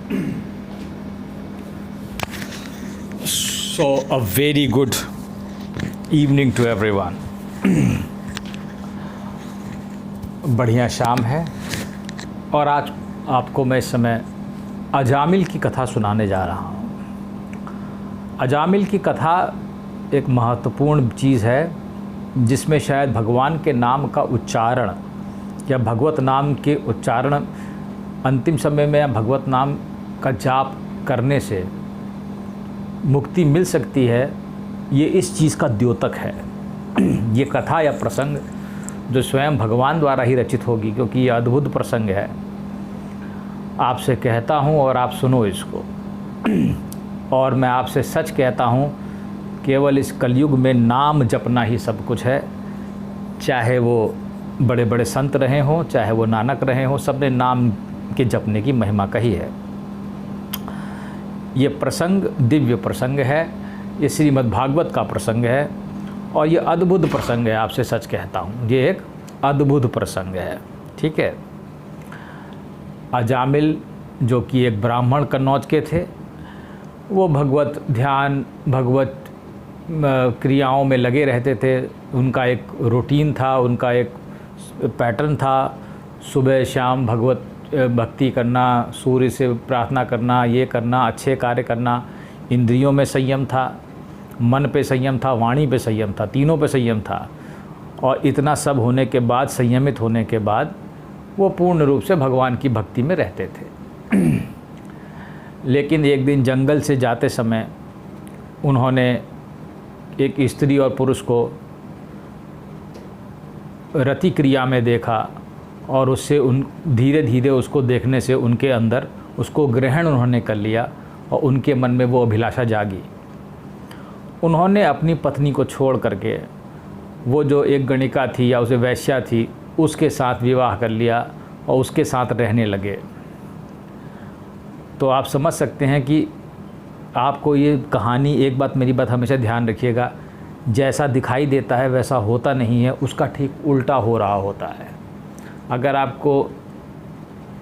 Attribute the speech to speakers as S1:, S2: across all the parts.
S1: So, a very good evening to everyone. बढ़िया शाम है और आज आपको मैं इस समय अजामिल की कथा सुनाने जा रहा हूँ। अजामिल की कथा एक महत्वपूर्ण चीज़ है जिसमें शायद भगवान के नाम का उच्चारण या भगवत नाम के उच्चारण अंतिम समय में या भगवत नाम का जाप करने से मुक्ति मिल सकती है। ये इस चीज़ का द्योतक है। ये कथा या प्रसंग जो स्वयं भगवान द्वारा ही रचित होगी, क्योंकि ये अद्भुत प्रसंग है। आपसे कहता हूँ और आप सुनो इसको। और मैं आपसे सच कहता हूँ, केवल इस कलयुग में नाम जपना ही सब कुछ है। चाहे वो बड़े बड़े संत रहे हों, चाहे वो नानक रहे हों, सबने नाम के जपने की महिमा कही है। ये प्रसंग दिव्य प्रसंग है, ये श्रीमद् भागवत का प्रसंग है और ये अद्भुत प्रसंग है। आपसे सच कहता हूँ, ये एक अद्भुत प्रसंग है। ठीक है। अजामिल जो कि एक ब्राह्मण कन्नौज के थे, वो भगवत ध्यान, भगवत क्रियाओं में लगे रहते थे। उनका एक रूटीन था, उनका एक पैटर्न था। सुबह शाम भगवत भक्ति करना, सूर्य से प्रार्थना करना, ये करना, अच्छे कार्य करना। इंद्रियों में संयम था, मन पे संयम था, वाणी पे संयम था, तीनों पे संयम था। और इतना सब होने के बाद, संयमित होने के बाद, वो पूर्ण रूप से भगवान की भक्ति में रहते थे। लेकिन एक दिन जंगल से जाते समय उन्होंने एक स्त्री और पुरुष को रति क्रिया में देखा और उससे धीरे धीरे उसको देखने से उनके अंदर उसको ग्रहण उन्होंने कर लिया और उनके मन में वो अभिलाषा जागी। उन्होंने अपनी पत्नी को छोड़ करके वो जो एक गणिका थी या उसे वैश्या थी, उसके साथ विवाह कर लिया और उसके साथ रहने लगे। तो आप समझ सकते हैं कि आपको ये कहानी, एक बात मेरी बात हमेशा ध्यान रखिएगा, जैसा दिखाई देता है वैसा होता नहीं है, उसका ठीक उल्टा हो रहा होता है। अगर आपको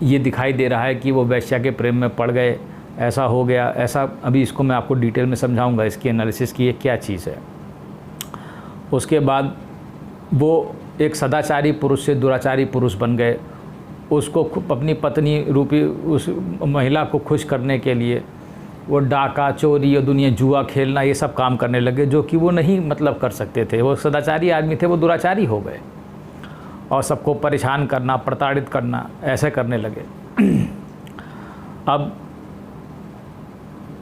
S1: ये दिखाई दे रहा है कि वो वैश्या के प्रेम में पड़ गए, ऐसा हो गया, ऐसा, अभी इसको मैं आपको डिटेल में समझाऊंगा, इसकी एनालिसिस की ये क्या चीज़ है। उसके बाद वो एक सदाचारी पुरुष से दुराचारी पुरुष बन गए। उसको अपनी पत्नी रूपी उस महिला को खुश करने के लिए वो डाका, चोरी और दुनिया जुआ खेलना, ये सब काम करने लगे, जो कि वो नहीं मतलब कर सकते थे। वो सदाचारी आदमी थे, वो दुराचारी हो गए और सबको परेशान करना, प्रताड़ित करना, ऐसे करने लगे। अब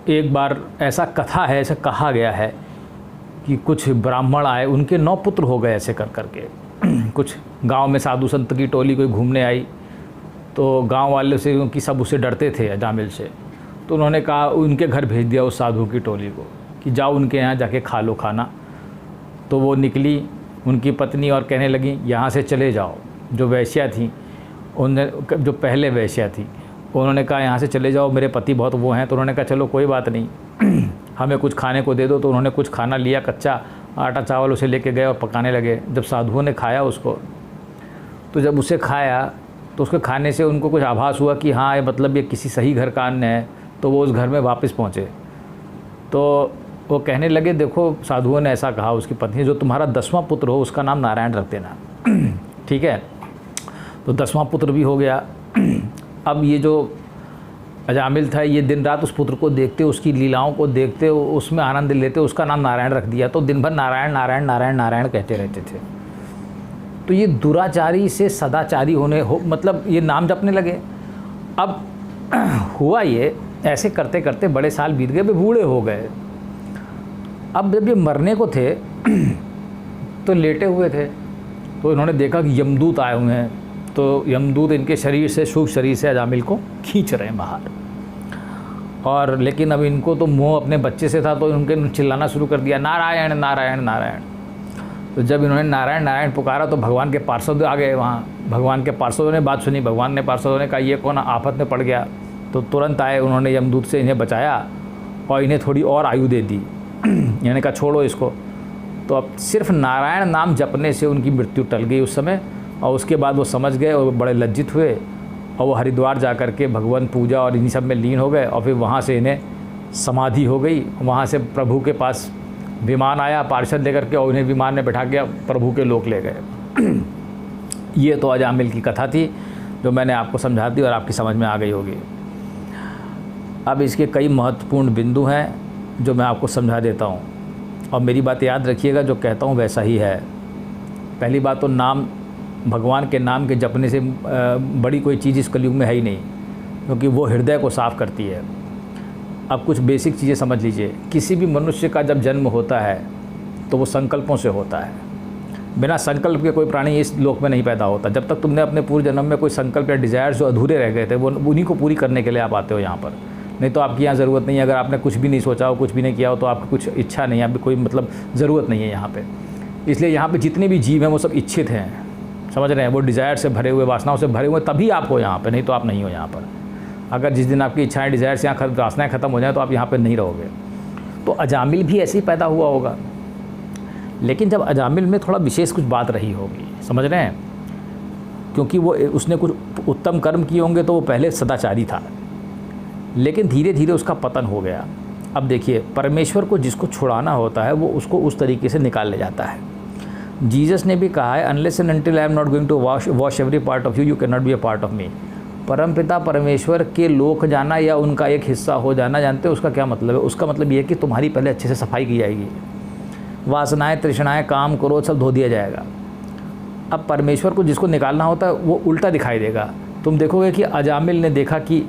S1: एक बार ऐसा कथा है, ऐसा कहा गया है कि कुछ ब्राह्मण आए, उनके 9 पुत्र हो गए ऐसे कर करके। कुछ गांव में साधु संत की टोली कोई घूमने आई, तो गांव वाले से, क्योंकि सब उससे डरते थे अजामिल से, तो उन्होंने कहा, उनके घर भेज दिया उस साधु की टोली को कि जाओ उनके यहाँ जाके खा लो खाना। तो वो निकली उनकी पत्नी और कहने लगी, यहाँ से चले जाओ। जो वैश्या थी, उन्होंने, जो पहले वैश्या थी, उन्होंने कहा यहाँ से चले जाओ, मेरे पति बहुत वो हैं। तो उन्होंने कहा चलो कोई बात नहीं, हमें कुछ खाने को दे दो। तो उन्होंने कुछ खाना लिया, कच्चा आटा चावल उसे लेके गए और पकाने लगे। जब साधुओं ने खाया उसको, तो जब उसे खाया तो उसके खाने से उनको कुछ आभास हुआ कि हाँ, ये मतलब ये किसी सही घर का अन्न है। तो वो उस घर में वापस पहुँचे। तो वो कहने लगे, देखो साधुओं ने ऐसा कहा, उसकी पत्नी, जो तुम्हारा 10वां पुत्र हो उसका नाम नारायण रख देना। ठीक है। तो 10वां पुत्र भी हो गया। अब ये जो अजामिल था, ये दिन रात उस पुत्र को देखते, उसकी लीलाओं को देखते, उसमें आनंद लेते, उसका नाम नारायण रख दिया। तो दिन भर नारायण नारायण नारायण नारायण कहते रहते थे। तो ये दुराचारी से सदाचारी होने मतलब ये नाम जपने लगे। अब हुआ ये, ऐसे करते करते बड़े साल बीत गए, वे बूढ़े हो गए। अब जब ये मरने को थे तो लेटे हुए थे, तो इन्होंने देखा कि यमदूत आए हुए हैं। तो यमदूत इनके शरीर से, शुभ शरीर से अजामिल को खींच रहे हैं बाहर। और लेकिन अब इनको तो मोह अपने बच्चे से था, तो उनके चिल्लाना शुरू कर दिया, नारायण नारायण नारायण। तो जब इन्होंने नारायण नारायण पुकारा तो भगवान के पार्षद आ गए वहाँ। भगवान के पार्षदों ने बात सुनी, भगवान ने पार्षदों ने कहा ये कौन आफत में पड़ गया। तो तुरंत आए, उन्होंने यमदूत से इन्हें बचाया और इन्हें थोड़ी और आयु दे दी। इन्होंने कहा छोड़ो इसको। तो अब सिर्फ नारायण नाम जपने से उनकी मृत्यु टल गई उस समय। और उसके बाद वो समझ गए और बड़े लज्जित हुए और वो हरिद्वार जा कर के भगवान पूजा और इन्हीं सब में लीन हो गए और फिर वहाँ से इन्हें समाधि हो गई। वहाँ से प्रभु के पास विमान आया पार्षद लेकर के और उन्हें विमान में बैठा के प्रभु के लोक ले गए। ये तो अजामिल की कथा थी जो मैंने आपको समझा दी और आपकी समझ में आ गई होगी। अब इसके कई महत्वपूर्ण बिंदु हैं जो मैं आपको समझा देता हूँ और मेरी बात याद रखिएगा, जो कहता हूँ वैसा ही है। पहली बात तो नाम, भगवान के नाम के जपने से बड़ी कोई चीज़ इस कलयुग में है ही नहीं, क्योंकि वो हृदय को साफ़ करती है। अब कुछ बेसिक चीज़ें समझ लीजिए। किसी भी मनुष्य का जब जन्म होता है तो वो संकल्पों से होता है। बिना संकल्प के कोई प्राणी इस लोक में नहीं पैदा होता। जब तक तुमने अपने पूर्व जन्म में कोई संकल्प या डिज़ायर्स जो अधूरे रह गए थे वो उन्हीं को पूरी करने के लिए आप आते हो यहाँ पर। नहीं तो आपकी यहाँ ज़रूरत नहीं है। अगर आपने कुछ भी नहीं सोचा हो, कुछ भी नहीं किया हो, तो आपकी कुछ इच्छा नहीं है, आपकी कोई मतलब ज़रूरत नहीं है यहाँ पे। इसलिए यहाँ पे जितने भी जीव हैं वो सब इच्छित हैं, समझ रहे हैं, वो डिज़ायर से भरे हुए, वासनाओं से भरे हुए, तभी आप हो यहाँ पे, नहीं तो आप नहीं हो यहाँ पर। अगर जिस दिन आपकी इच्छाएँ, डिज़ायर्स, यहाँ वासनाएँ ख़त्म हो जाए तो आप यहाँ पर नहीं रहोगे। तो अजामिल भी ऐसे ही पैदा हुआ होगा, लेकिन जब अजामिल में थोड़ा विशेष कुछ बात रही होगी, समझ रहे हैं, क्योंकि वो उसने कुछ उत्तम कर्म किए होंगे। तो वो पहले सदाचारी था, लेकिन धीरे धीरे उसका पतन हो गया। अब देखिए, परमेश्वर को जिसको छुड़ाना होता है वो उसको उस तरीके से निकाल ले जाता है। जीसस ने भी कहा है, unless and until I am not going to wash every part of you, you can not be a part of me. परमपिता परमेश्वर के लोक जाना या उनका एक हिस्सा हो जाना, जानते हो उसका क्या मतलब है? उसका मतलब ये है कि तुम्हारी पहले अच्छे से सफाई की जाएगी, वासनाएं, तृष्णाएं, काम, क्रोध सब धो दिया जाएगा। अब परमेश्वर को जिसको निकालना होता है वो उल्टा दिखाई देगा। तुम देखोगे कि अजामिल ने देखा कि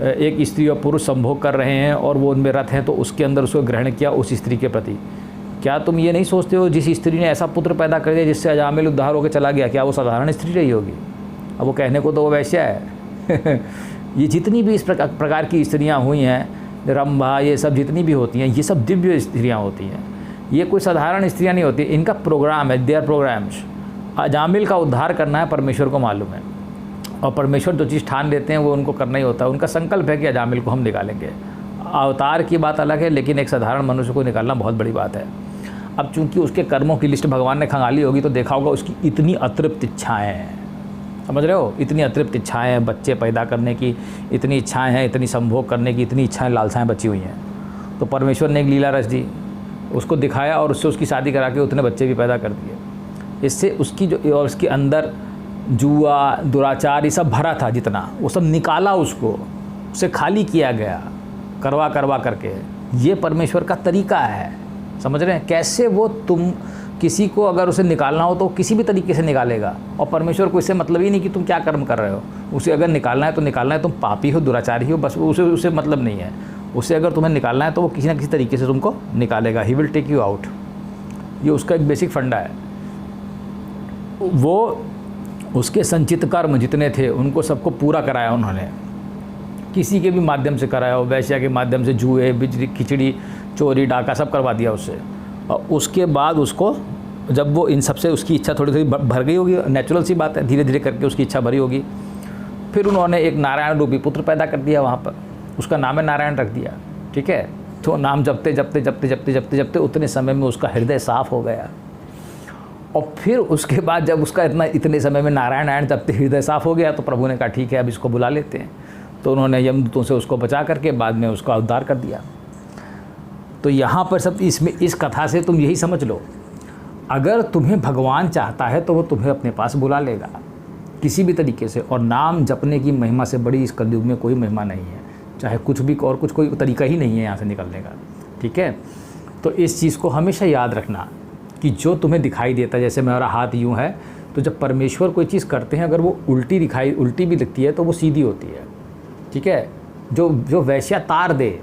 S1: एक स्त्री और पुरुष संभोग कर रहे हैं और वो उनमें रत हैं, तो उसके अंदर उसको ग्रहण किया उस स्त्री के प्रति। क्या तुम ये नहीं सोचते हो जिस स्त्री ने ऐसा पुत्र पैदा कर दिया जिससे अजामिल उद्धार होकर चला गया, क्या वो साधारण स्त्री रही होगी? अब वो कहने को तो वो वैश्या है। ये जितनी भी इस प्रकार की स्त्रियाँ हुई हैं, रंभा, ये सब जितनी भी होती हैं, ये सब दिव्य स्त्रियाँ होती हैं। ये कोई साधारण स्त्रियाँ नहीं होती। इनका प्रोग्राम है, देयर प्रोग्राम्स। अजामिल का उद्धार करना है, परमेश्वर को मालूम है, और परमेश्वर जो चीज़ ठान लेते हैं वो उनको करना ही होता है। उनका संकल्प है कि अजामिल को हम निकालेंगे। अवतार की बात अलग है, लेकिन एक साधारण मनुष्य को निकालना बहुत बड़ी बात है। अब चूंकि उसके कर्मों की लिस्ट भगवान ने खंगाली होगी, तो देखा होगा उसकी इतनी अतृप्त इच्छाएँ हैं, समझ रहे हो, इतनी अतृप्त इच्छाएँ हैं, बच्चे पैदा करने की इतनी इच्छाएँ हैं, इतनी संभोग करने की इतनी इच्छाएँ, लालसाएँ बची हुई हैं। तो परमेश्वर ने एक लीला रच दी, उसको दिखाया और उससे उसकी शादी करा के उतने बच्चे भी पैदा कर दिए। इससे उसकी जो, और उसके अंदर जुआ, दुराचार, ये सब भरा था जितना, वो सब निकाला, उसको उसे खाली किया गया करवा करवा करके। ये परमेश्वर का तरीका है, समझ रहे हैं कैसे? वो तुम किसी को अगर उसे निकालना हो तो किसी भी तरीके से निकालेगा, और परमेश्वर को इससे मतलब ही नहीं कि तुम क्या कर्म कर रहे हो। उसे अगर निकालना है तो निकालना है, तुम पापी हो, दुराचारी हो, बस उसे मतलब नहीं है। उसे अगर तुम्हें निकालना है तो वो किसी ना किसी तरीके से तुमको निकालेगा। He will take you out. ये उसका एक बेसिक फंडा है। वो उसके संचित कर्म जितने थे उनको सबको पूरा कराया उन्होंने, किसी के भी माध्यम से कराया हो, वैश्या के माध्यम से, जुए, बिजली, खिचड़ी, चोरी, डाका सब करवा दिया उससे। और उसके बाद उसको, जब वो इन सबसे उसकी इच्छा थोड़ी थोड़ी भर गई होगी, नेचुरल सी बात है, धीरे धीरे करके उसकी इच्छा भरी होगी, फिर उन्होंने एक नारायण रूपी पुत्र पैदा कर दिया वहाँ पर, उसका नाम है नारायण रख दिया, ठीक है। तो नाम जपते जपते जपते जपते जपते जपते उतने समय में उसका हृदय साफ हो गया। और फिर उसके बाद जब उसका इतने समय में नारायण जपते हृदय साफ हो गया, तो प्रभु ने कहा ठीक है अब इसको बुला लेते हैं। तो उन्होंने यमदूतों से उसको बचा करके बाद में उसका उद्धार कर दिया। तो यहाँ पर सब इसमें, इस कथा से तुम यही समझ लो, अगर तुम्हें भगवान चाहता है तो वो तुम्हें अपने पास बुला लेगा किसी भी तरीके से। और नाम जपने की महिमा से बड़ी इस कलयुग में कोई महिमा नहीं है, चाहे कुछ भी और कुछ, कोई तरीका ही नहीं है यहाँ से निकलने का, ठीक है। तो इस चीज़ को हमेशा याद रखना कि जो तुम्हें दिखाई देता है, जैसे मेरा हाथ यूँ है, तो जब परमेश्वर कोई चीज़ करते हैं, अगर वो उल्टी भी दिखती है तो वो सीधी होती है, ठीक है। जो वैश्या तार दे,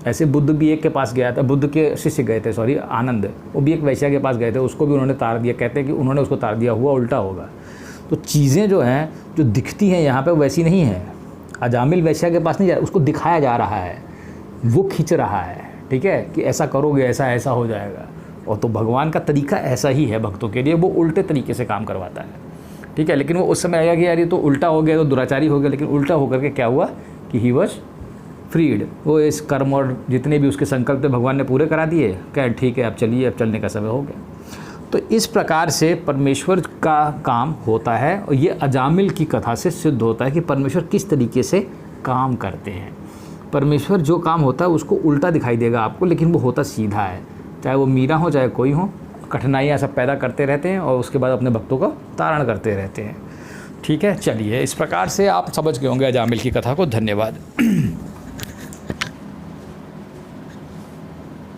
S1: ऐसे बुद्ध भी एक के पास गया था, बुद्ध के शिष्य गए थे, सॉरी, आनंद, वो भी एक वैश्या के पास गए थे, उसको भी उन्होंने तार दिया। कहते हैं कि उन्होंने उसको तार दिया, हुआ उल्टा होगा। तो चीज़ें जो हैं, जो दिखती हैं यहाँ पे, वैसी नहीं है। अजामिल वैश्या के पास नहीं जा रहा, उसको दिखाया जा रहा है, वो खींच रहा है, ठीक है, कि ऐसा करोगे ऐसा ऐसा हो जाएगा। और तो भगवान का तरीका ऐसा ही है भक्तों के लिए, वो उल्टे तरीके से काम करवाता है, ठीक है। लेकिन वो उस समय आया कि यार ये तो उल्टा हो गया, तो दुराचारी हो गया, लेकिन उल्टा होकर के क्या हुआ कि ही वॉज फ्रीड। वो इस कर्म और जितने भी उसके संकल्प थे भगवान ने पूरे करा दिए, क्या ठीक है अब चलिए, अब चलने का समय हो गया। तो इस प्रकार से परमेश्वर का काम होता है, और ये अजामिल की कथा से सिद्ध होता है कि परमेश्वर किस तरीके से काम करते हैं। परमेश्वर जो काम होता है उसको उल्टा दिखाई देगा आपको, लेकिन वो होता सीधा है। चाहे वो मीरा हो चाहे कोई हो, कठिनाइयाँ सब पैदा करते रहते हैं और उसके बाद अपने भक्तों का तारण करते रहते हैं। ठीक है, चलिए इस प्रकार से आप समझ गए होंगे अजामिल की कथा को। धन्यवाद।